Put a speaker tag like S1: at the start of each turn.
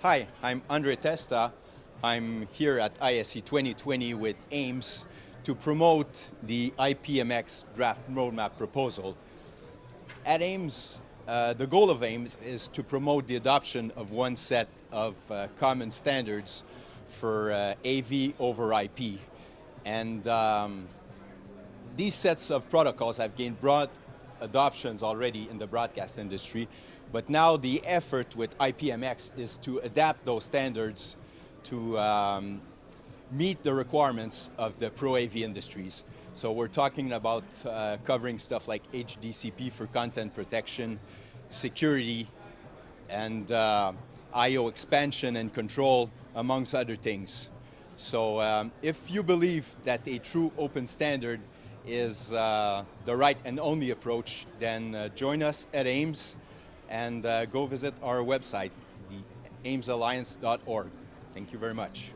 S1: Hi, I'm Andre Testa. I'm here at ISE 2020 with AIMS to promote the IPMX draft roadmap proposal. At AIMS, the goal of AIMS is to promote the adoption of one set of common standards for AV over IP. And these sets of protocols have gained broad adoptions already in the broadcast industry, but now the effort with IPMX is to adapt those standards to meet the requirements of the Pro AV industries. So we're talking about covering stuff like HDCP for content protection, security, and I/O expansion and control, amongst other things. So if you believe that a true open standard is the right and only approach, then join us at AIMS and go visit our website, the aimsalliance.org. Thank you very much.